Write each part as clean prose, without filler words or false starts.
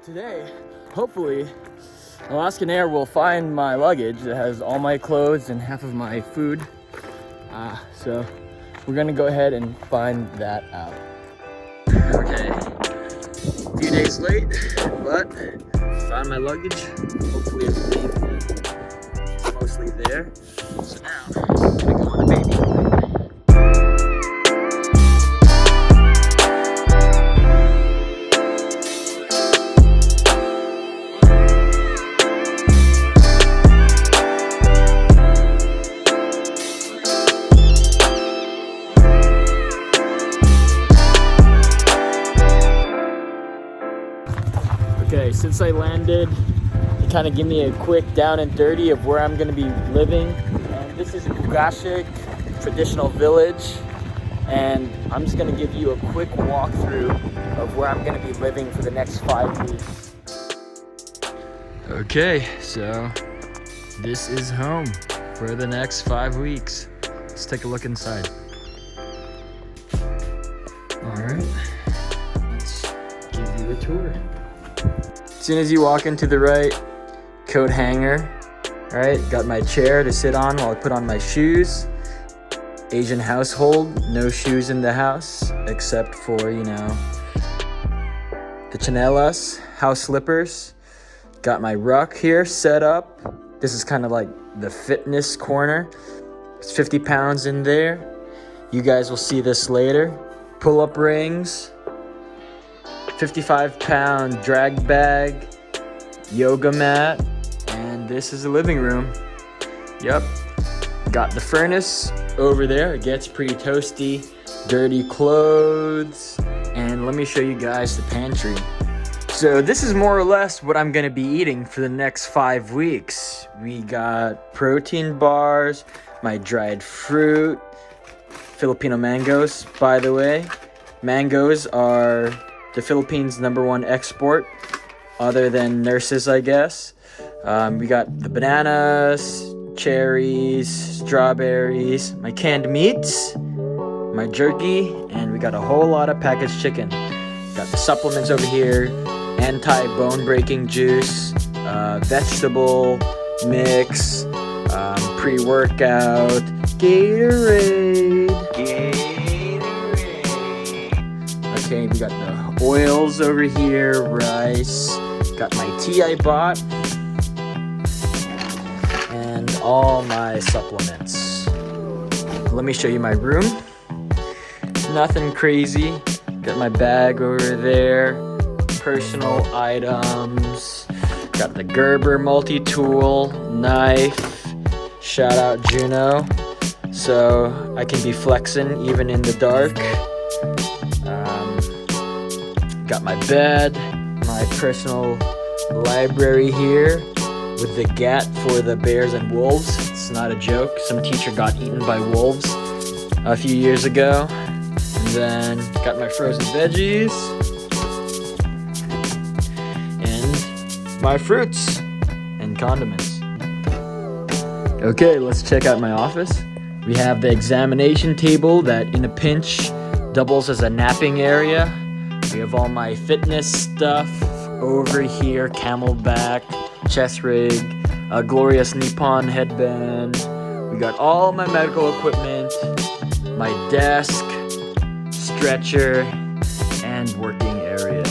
Today, hopefully, Alaskan Air will find my luggage that has all my clothes and half of my food. So we're gonna go ahead and find that out. Okay, a few days late, but found my luggage. Hopefully everything is mostly there. So now, I'm gonna go on a baby flight. Okay, since I landed, they kind of give me a quick down and dirty of where I'm going to be living. And this is Ugashik, traditional village. And I'm just going to give you a quick walkthrough of where I'm going to be living for the next 5 weeks. Okay, so this is home for the next 5 weeks. Let's take a look inside. All right, let's give you a tour. As soon as you walk into the right, coat hanger, right? Got my chair to sit on while I put on my shoes. Asian household, no shoes in the house, except for, you know, the chanelas, house slippers. Got my ruck here set up. This is kind of like the fitness corner. It's 50 pounds in there. You guys will see this later. Pull-up rings. 55-pound drag bag, yoga mat, and this is the living room. Yep, got the furnace over there. It gets pretty toasty, dirty clothes, and let me show you guys the pantry. So this is more or less what I'm gonna be eating for the next 5 weeks. We got protein bars, my dried fruit, Filipino mangoes, by the way. Mangoes are the Philippines' #1 export, other than nurses, I guess. We got the bananas, cherries, strawberries, my canned meats, my jerky, and we got a whole lot of packaged chicken. Got the supplements over here, anti-bone breaking juice, vegetable mix, pre-workout, Gatorade. Okay, we got the oils over here, rice, got my tea I bought, and all my supplements. Let me show you my room. Nothing crazy. Got my bag over there, personal items, got the Gerber multi-tool, knife, shout out Juno, so I can be flexing even in the dark. Got my bed, my personal library here with the GAT for the bears and wolves. It's not a joke. Some teacher got eaten by wolves a few years ago. And then got my frozen veggies and my fruits and condiments. Okay, let's check out my office. We have the examination table that in a pinch doubles as a napping area. We have all my fitness stuff over here, camelback, chest rig, a glorious Nippon headband. We got all my medical equipment, my desk, stretcher, and working area.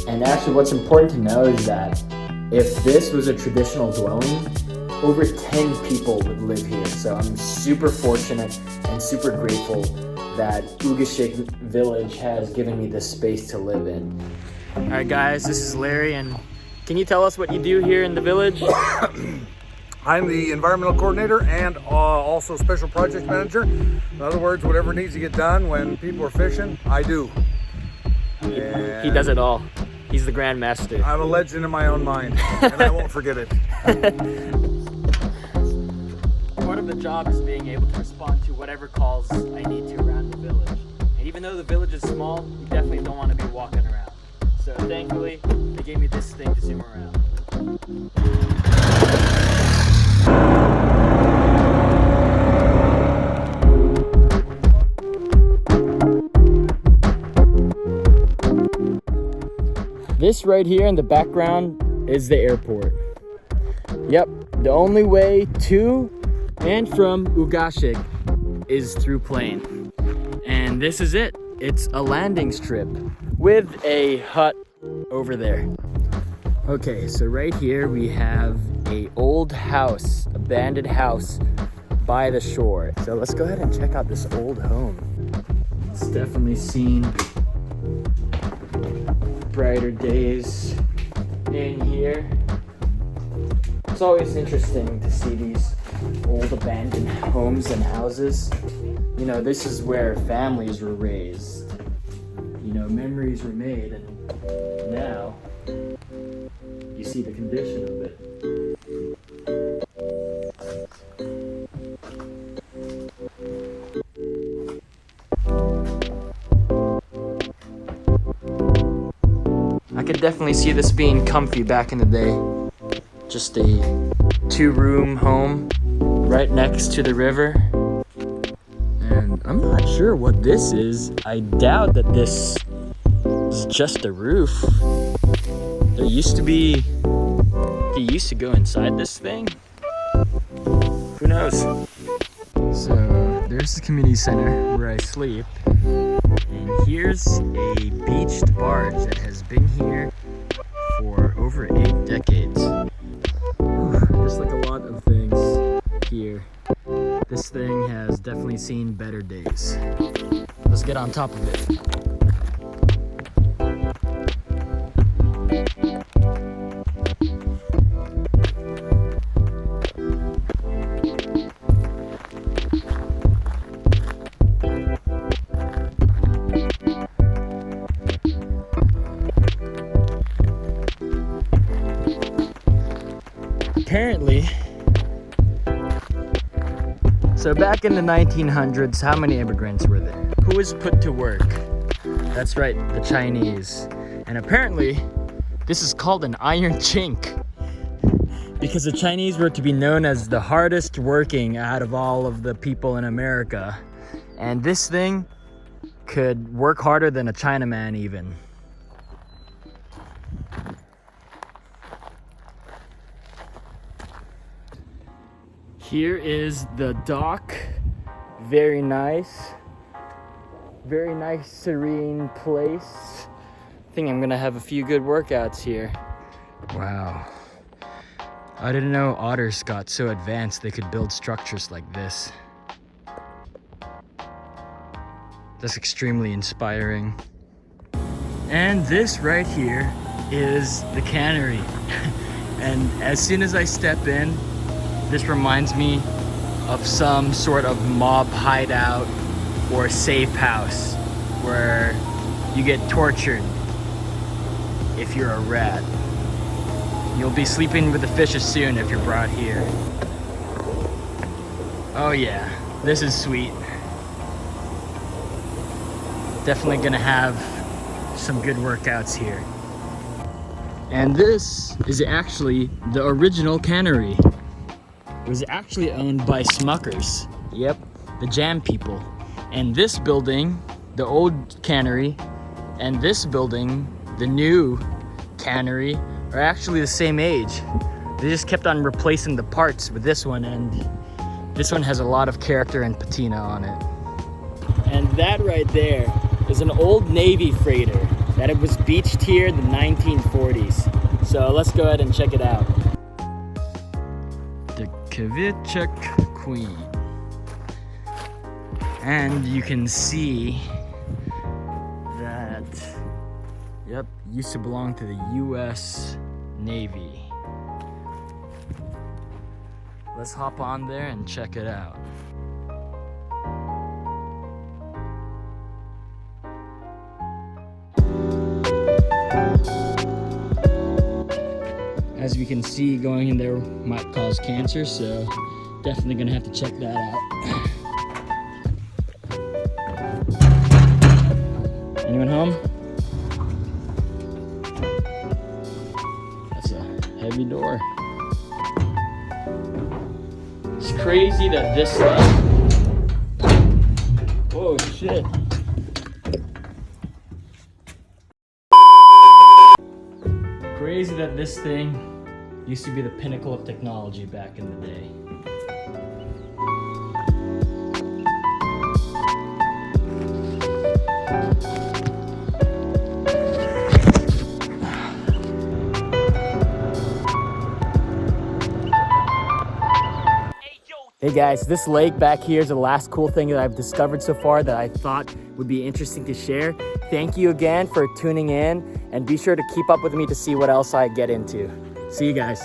And actually what's important to know is that if this was a traditional dwelling, over 10 people would live here. So I'm super fortunate and super grateful that Ugashik village has given me this space to live in. All right, guys, this is Larry, and can you tell us what you do here in the village? I'm the environmental coordinator and also special project manager. In other words, whatever needs to get done when people are fishing, I do. He does it all. He's the Grand Master. I'm a legend in my own mind, and I won't forget it. Part of the job is being able to respond to whatever calls I need to around the village. And even though the village is small, you definitely don't want to be walking around. So thankfully, they gave me this thing to zoom around. This right here in the background is the airport. Yep, the only way to and from Ugashik is through plane. And this is it. It's a landing strip with a hut over there. Okay, so right here we have a old house, abandoned house by the shore. So let's go ahead and check out this old home. It's definitely seen brighter days in here. It's always interesting to see these old abandoned homes and houses. You know, this is where families were raised. You know, memories were made, and now you see the condition of it. I could definitely see this being comfy back in the day. Just a 2-room home right next to the river. And I'm not sure what this is. I doubt that this is just a roof. There used to be, you used to go inside this thing. Who knows? So there's the community center where I sleep. And here's a beached barge that has been here for over 8 decades. There's like a lot of things here. This thing has definitely seen better days. Let's get on top of it. Apparently, so back in the 1900s, how many immigrants were there? Who was put to work? That's right, the Chinese. And apparently, this is called an iron chink because the Chinese were to be known as the hardest working out of all of the people in America. And this thing could work harder than a Chinaman even. Here is the dock. Very nice, serene place. I think I'm gonna have a few good workouts here. Wow. I didn't know otters got so advanced they could build structures like this. That's extremely inspiring. And this right here is the cannery. And as soon as I step in, this reminds me of some sort of mob hideout or safe house where you get tortured if you're a rat. You'll be sleeping with the fishes soon if you're brought here. Oh yeah, this is sweet. Definitely gonna have some good workouts here. And this is actually the original cannery. It was actually owned by Smuckers. Yep, the jam people. And this building, the old cannery, and this building, the new cannery, are actually the same age. They just kept on replacing the parts with this one, and this one has a lot of character and patina on it. And that right there is an old Navy freighter that it was beached here in the 1940s. So let's go ahead and check it out. The Kvichak Queen. And you can see that, yep, used to belong to the US Navy. Let's hop on there and check it out. As we can see, going in there might cause cancer, so definitely gonna have to check that out. Anyone home? That's a heavy door. It's crazy that this whoa, shit. Crazy that this thing used to be the pinnacle of technology back in the day. Hey guys, this lake back here is the last cool thing that I've discovered so far that I thought would be interesting to share. Thank you again for tuning in, and be sure to keep up with me to see what else I get into. See you guys.